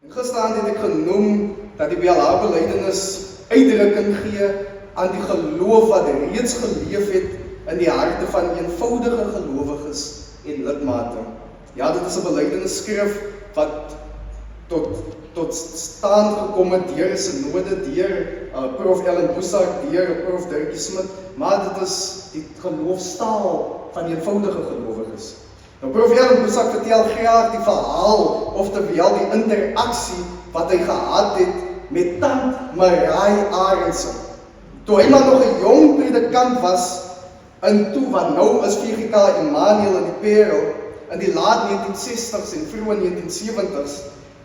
Gisterand het ek genoem dat die BLA-belydenis uitdrukking gee aan die geloof wat reeds geleef het in die harte van eenvoudige gelowiges en lidmate. Ja, dit is 'n belydenisskrif wat tot stand gekom het deur 'n synode, deur Prof. Ellen Boesak, deur Prof. Dirkie Smit, maar dit is die geloofstaal van eenvoudige gelowiges. Nou, Prof. Ellen Boesak vertel graag die verhaal, oftewel die interaksie wat hy gehad het met tant Marai Arendse. Toe hy maar nog 'n jong predikant was, en toe wat nou is VGK Emmanuel in die Parel, in die laat 1960s en vroeë 1970s,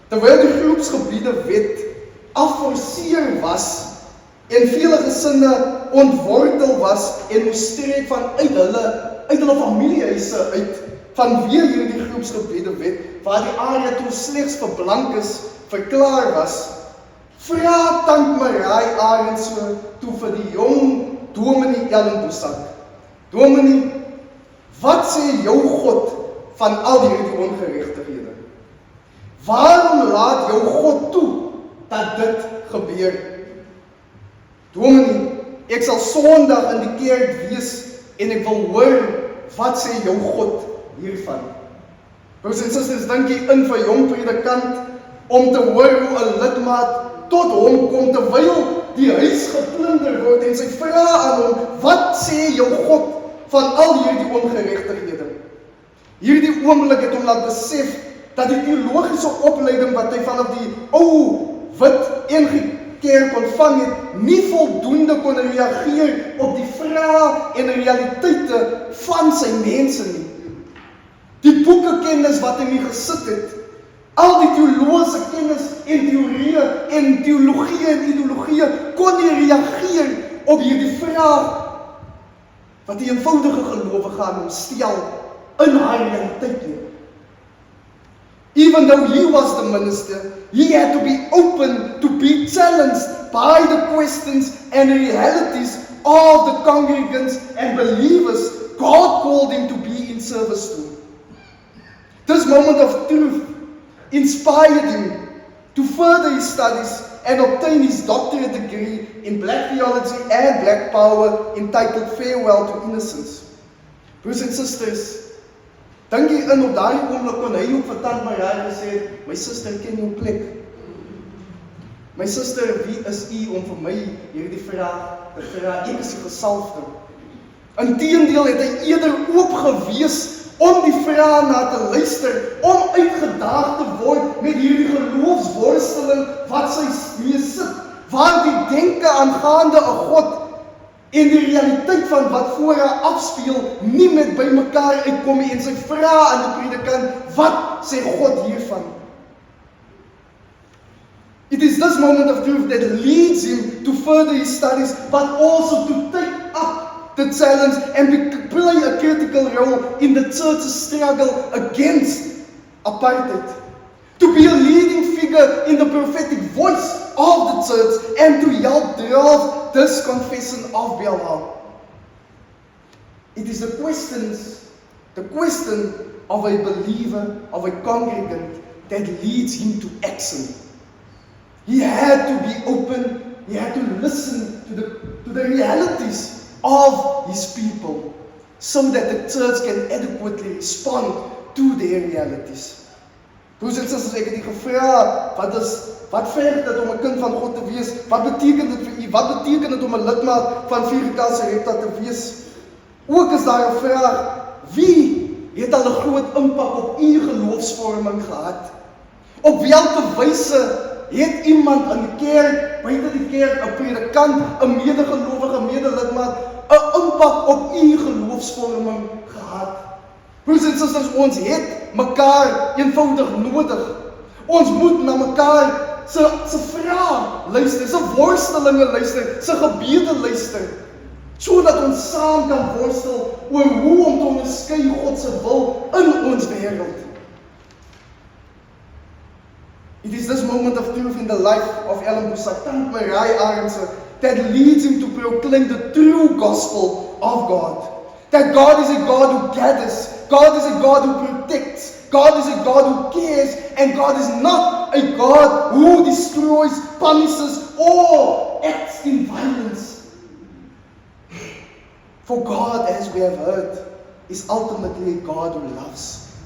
terwyl die groepsgebiede wet afforceer was en vele gesinne ontwortel was en moes streek van uit hulle familiehuise uit, vanweë hierdie groepsgebiede wet, waar die area toe slegs vir blankes verklaar was, vra tant Marai Arendse toe vir die jong dominee Ellen Boesak: Dominee, wat sê jou God van al hierdie ongeregtighede? Waarom laat jou God toe dat dit gebeur? Dominee, ek sal Sondag in die kerk wees en ek wil hoor, wat sê jou God hiervan? Broers en susters, dink jy in vir jong predikant om te hoor hoe 'n lidmaat tot hom kom terwyl die huis geplunder word en sy vra aan hom: wat sê jou God van al hierdie ongeregtighede? Hierdie oomblik het hom laat besef dat die teologiese opleiding wat hy vanaf die ou wit NG Kerk ontvang het, nie voldoende kon reageer op die vrae en realiteite van sy mense nie. Die boekekennis wat hy mee gesit het, al die teologiese kennis en teorieë en teologie en ideologie, kon nie reageer op hierdie vraag wat die eenvoudige gelowige aan hom stel in haar realiteit nie. Even though he was the minister, he had to be open to be challenged by the questions and realities of the congregants and believers God called him to be in service to. This moment of truth inspired him to further his studies and obtain his doctorate degree in Black Theology and Black Power, entitled Farewell to Innocence. Broers en susters, dink jy in op daardie oomblik kon hy ook vir tant Marai gesê: my suster, ken jou plek? My suster, wie is u om vir my hierdie vraag te vra? Ek is die gesalfde. Inteendeel het hy eerder oop gewees om die vraag na te luister, om uitgedaag te word met hierdie geloofsworsteling wat sy mee sit, waar die denke aangaande 'n God en die realiteit van wat voor haar afspeel nie met by mekaar uitkom nie, en sy vra aan die predikant: wat sê God hiervan? It is this moment of truth that leads him to further his studies, but also to take up the challenge and play a critical role in the church's struggle against apartheid. To be a leading figure in the prophetic voice of the church and to help draft this confession of Bellham. It is the question of a believer, of a congregant, that leads him to action. He had to be open, he had to listen to the realities of his people, so that the church can adequately respond to their realities. Broers en susters, ek het u gevra, wat verg dit om 'n kind van God te wees? Wat beteken dit vir u? Wat beteken dit om 'n lidmaat van VGK Sarepta te wees? Ook is daar 'n vraag: wie het al 'n groot impak op u geloofsvorming gehad? Op watter wyse het iemand in die kerk, buite die kerk, 'n predikant, 'n medegelowige, medelidmaat, 'n impak op u geloofsvorming gehad? Broers en susters, ons het mekaar eenvoudig nodig. Ons moet na mekaar se vrae luister, se worstelinge luister, se gebede luister, sodat ons saam kan worstel oor hoe om te onderskei God se wil in ons wêreld. It is this moment of truth in the life of Ellen Boesak, tant Marai Arendse, that leads him to proclaim the true gospel of God. That God is a God who gathers God is a God who protects. God is a God who cares. And God is not a God who destroys, punishes, or acts in violence. For God, as we have heard, is ultimately a God who loves.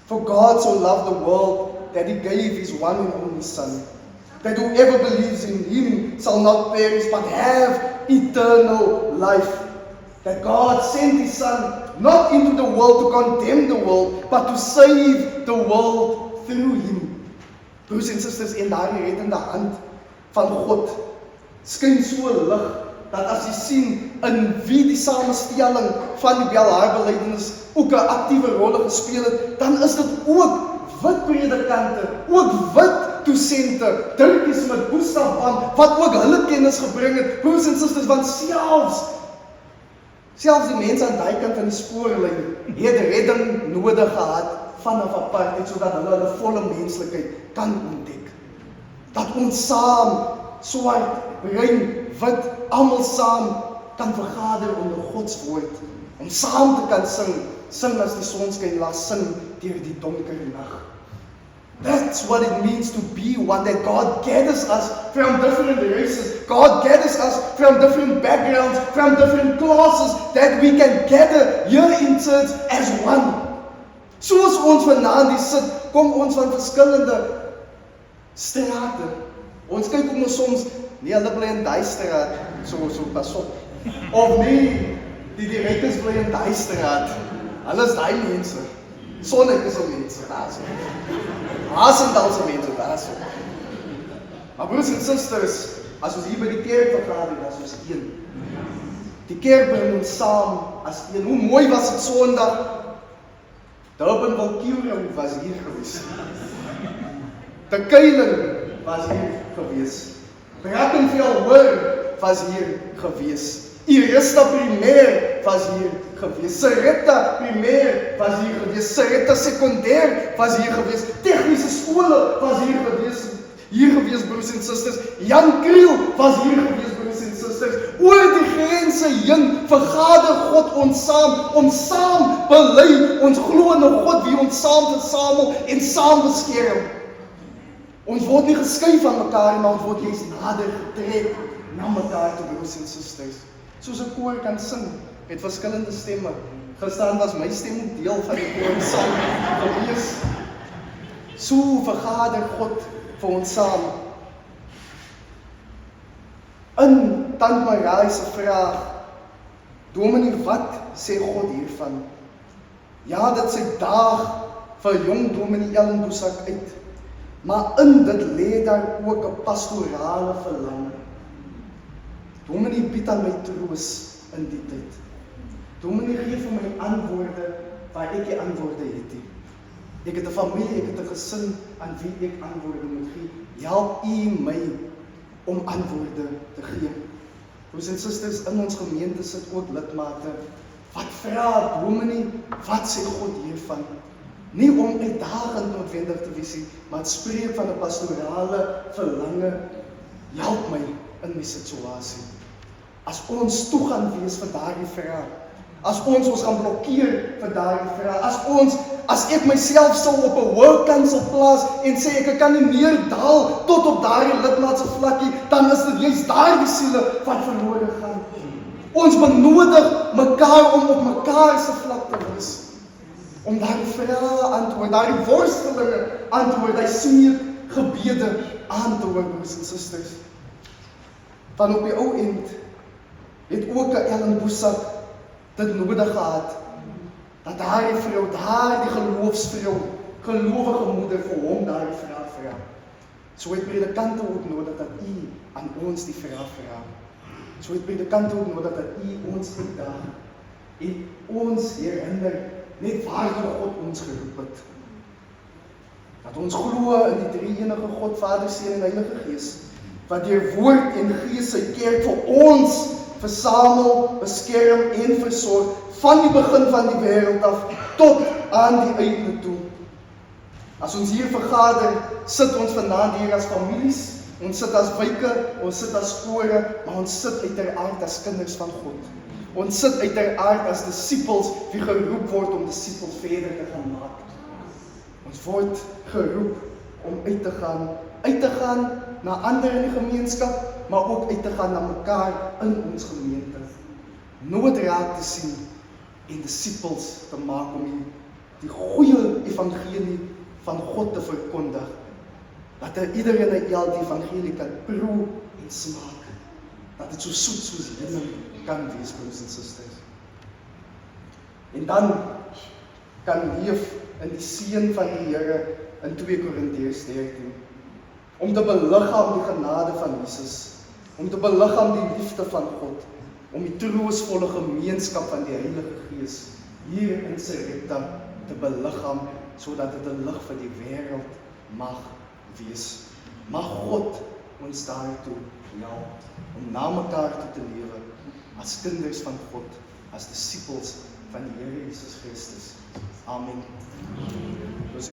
For God so loved the world that He gave His one and only Son, that whoever believes in Him shall not perish but have eternal life. That God sent His Son not into the world to condemn the world, but to save the world through Him. Broers en susters, en daardie reddende hand van God skyn so lig, dat as jy sien in wie die samestelling van die Belharbelijdenis ook 'n aktiewe rol gespeel het, dan is dit ook wit predikante, ook wit dosente, Dirkies met Boestaf aan, wat ook hulle kennis gebring het, broers en susters, want selfs die mense aan die kant van die spoorlyn het redding nodig gehad vanaf apartheid, sodat hulle volle menslikheid kan ontdek. Dat ons saam, swart, bruin, wit, almal saam kan vergader onder Gods woord, om saam te kan sing as die sonskyn laat sing deur die donker nag. That's what it means to be one, that God gathers us from different races. God gathers us from different backgrounds, from different classes, that we can gather here in church as one. Soos ons vanaand hier sit, kom ons van verskillende strate. Ons kyk ook nog soms, nee, hulle bly in die straat, so pas op. Of nee, die direktors bly in die straat. Hulle is die mense. Sonnek is al mense, daar so. Haasendalse mense, daar so. Maar broers en susters, as ons hier by die kerk vergader, as ons een. Die kerk bring ons saam as een. Hoe mooi was het Sondag? Durban Valkyrie was hier gewees. De Keiling was hier gewees. Brackenfell Hoër was hier gewees. Irista Primair was hier gewees. Sarita Primair was hier gewees. Sarita Sekondêr was hier gewees. Tegniese skole was hier gewees. Broers en susters. Jan Kriel was hier gewees, broers en susters. Oor die grense heen vergader God ons saam, om saam bely ons glo in 'n God wie ons saam versamel en saam beskerm. Ons word nie geskei van mekaar, maar ons word juist nader getrek na mekaar toe, broers en susters. Soos 'n koor kan sing met verskillende stemme. Gister was my stem ook deel van die koor sang gewees. So vergader God vir ons saam. In Tant Marie se vraag, Dominee, wat sê God hiervan? Ja, dit sy daag vir jong Dominee Ellen Boesak uit, maar in dit lê daar ook 'n pastorale verlange. Dominee bied aan my troos in die tyd. Dominee gee vir my antwoorde waar ek die antwoorde het nie. Ek het 'n familie, ek het 'n gesin aan wie ek antwoorde moet gee. Help U my om antwoorde te gee. Broers en susters, in ons gemeente sit ook lidmate wat vra, Dominee, wat sê God hiervan? Nie om uitdagend noodwendig te wees nie, maar het spreek van 'n pastorale verlange. Help my in my situasie. As ons toe gaan wees vir daardie vraag, as ons gaan blokkeer vir daardie vraag, as ek myself sal op 'n work council plaas en sê ek kan nie meer daal tot op daardie lidmaatse vlakkie, dan is dit juist daardie siele wat verlore gaan. Ons benodig mekaar om op mekaar se vlak te wees, om daardie vrae antwoord, daardie worstelinge antwoord, daai smeek gebede aan te hoor, broers en susters. Van op die ou end het ook 'n Ellen Boesak dit nodig gehad, dat daardie vrou, daardie geloofsvrou, gelowige moeder vir hom daardie vraag vra. So het predikante ook nodig dat U aan ons die vraag vra. So het predikante ook nodig dat U ons uitdaag en ons herinner net waartoe God ons geroep het. Dat ons glo in die drie enige God, Vader, Seun en Heilige Gees, wat deur woord en gees sy kerk vir ons versamel, beskerm en versorg van die begin van die wêreld af tot aan die einde toe. As ons hier vergader, sit ons vanaand hier as families, ons sit as wyke, ons sit as kore, maar ons sit uiteraard as kinders van God. Ons sit uiteraard as disippels wie geroep word om disippels verder te gaan maak. Ons word geroep om uit te gaan na ander in die gemeenskap, maar ook uit te gaan na mekaar in ons gemeente. Nood raak te sien en disippels te maak om die goeie evangelie van God te verkondig. Dat iedereen uit die evangelie kan proe en smaak. Dat dit so soet soos heuning kan wees, broers en susters. En dan kan leef in die seën van die Here in 2 Korintiërs 13. Om te beliggaam die genade van Jesus, om te beliggaam die liefde van God, om die troostvolle gemeenskap van die Heilige Gees hier in Sarepta te beliggaam, sodat dit 'n lig vir die wêreld mag wees. Mag God ons daartoe help om na mekaar te lewe as kinders van God, as disippels van die Here Jesus Christus. Amen.